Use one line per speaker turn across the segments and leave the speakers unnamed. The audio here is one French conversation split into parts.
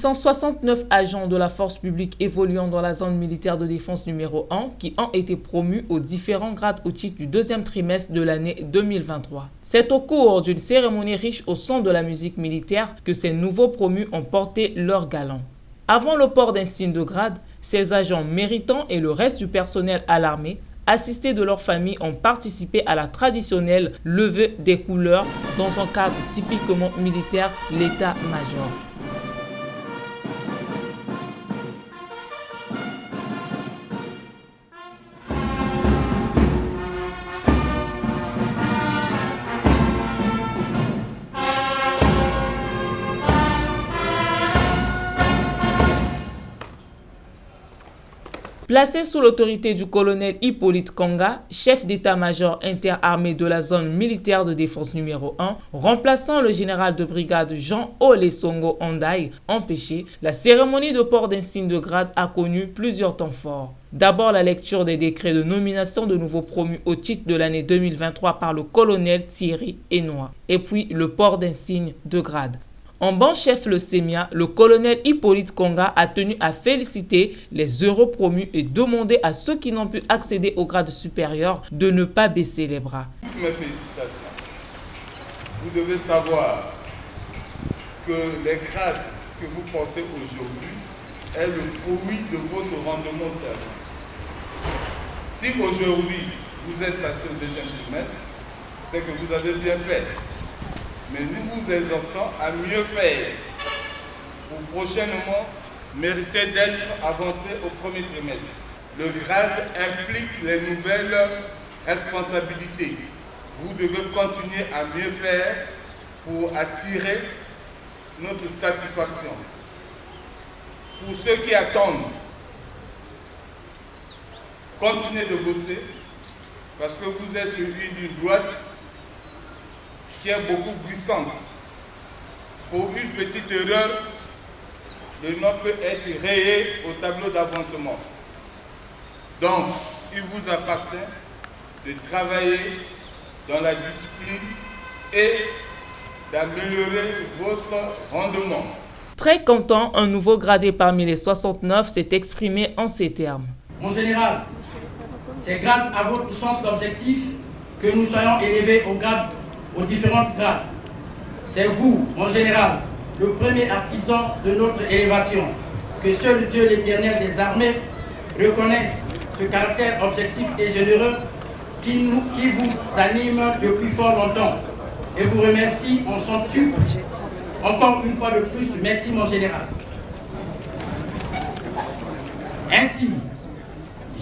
169 agents de la force publique évoluant dans la zone militaire de défense numéro 1 qui ont été promus aux différents grades au titre du deuxième trimestre de l'année 2023. C'est au cours d'une cérémonie riche au son de la musique militaire que ces nouveaux promus ont porté leur galon. Avant le port d'un signe de grade, ces agents méritants et le reste du personnel à l'armée, assistés de leurs familles, ont participé à la traditionnelle levée des couleurs dans un cadre typiquement militaire, l'état-major. Placé sous l'autorité du colonel Hippolyte Konga, chef d'état-major interarmée de la zone militaire de défense numéro 1, remplaçant le général de brigade Jean Olesongo Ondaï, empêché, la cérémonie de port d'un signe de grade a connu plusieurs temps forts. D'abord, la lecture des décrets de nomination de nouveaux promus au titre de l'année 2023 par le colonel Thierry Hénois, et puis le port d'un signe de grade. En bon chef le SEMIA, le colonel Hippolyte Konga a tenu à féliciter les heureux promus et demander à ceux qui n'ont pu accéder au grade supérieur de ne pas baisser les bras.
Toutes mes félicitations. Vous devez savoir que les grades que vous portez aujourd'hui est le fruit de votre rendement au service. Si aujourd'hui vous êtes passé au deuxième trimestre, c'est que vous avez bien fait. Mais nous vous exhortons à mieux faire pour prochainement mériter d'être avancé au premier trimestre. Le grade implique les nouvelles responsabilités. Vous devez continuer à mieux faire pour attirer notre satisfaction. Pour ceux qui attendent, continuez de bosser parce que vous êtes sur une ligne droite qui est beaucoup glissante. Pour une petite erreur, le nom peut être rayé au tableau d'avancement. Donc, il vous appartient de travailler dans la discipline et d'améliorer votre rendement.
Très content, un nouveau gradé parmi les 69 s'est exprimé en ces termes.
Mon général, c'est grâce à votre sens d'objectif que nous soyons élevés aux différentes grades. C'est vous, mon général, le premier artisan de notre élévation. Que seul Dieu l'Éternel des armées reconnaisse ce caractère objectif et généreux qui vous anime depuis fort longtemps. Et vous remercie en son tube. Encore une fois de plus, merci mon général. Ainsi,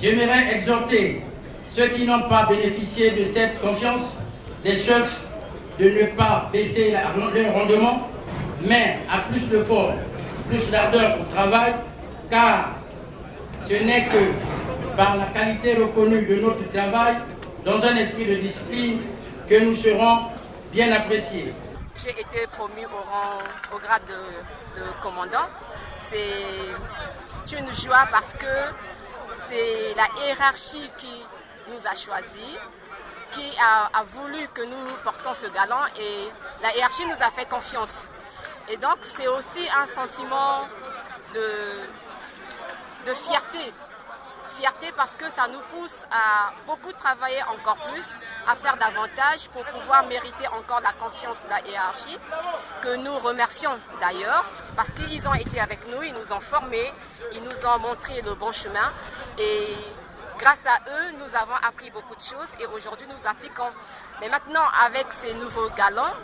j'aimerais exhorter ceux qui n'ont pas bénéficié de cette confiance des chefs de ne pas baisser leur rendement, mais à plus de force, plus d'ardeur au travail, car ce n'est que par la qualité reconnue de notre travail, dans un esprit de discipline, que nous serons bien appréciés.
J'ai été promu au grade de commandant. C'est une joie parce que c'est la hiérarchie qui nous a choisis, qui a voulu que nous portons ce galon et la hiérarchie nous a fait confiance. Et donc c'est aussi un sentiment de fierté. Fierté parce que ça nous pousse à beaucoup travailler encore plus, à faire davantage pour pouvoir mériter encore la confiance de la hiérarchie, que nous remercions d'ailleurs, parce qu'ils ont été avec nous, ils nous ont formés, ils nous ont montré le bon chemin et grâce à eux, nous avons appris beaucoup de choses et aujourd'hui nous appliquons. Mais maintenant, avec ces nouveaux galons,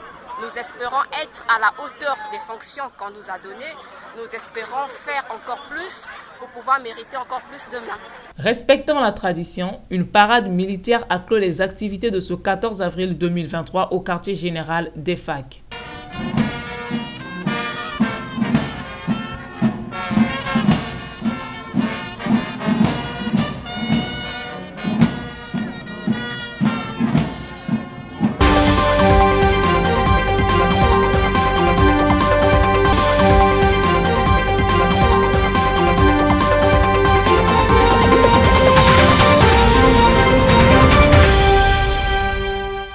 nous espérons être à la hauteur des fonctions qu'on nous a données. Nous espérons faire encore plus pour pouvoir mériter encore plus demain.
Respectant la tradition, une parade militaire a clos les activités de ce 14 avril 2023 au quartier général d'EFAC.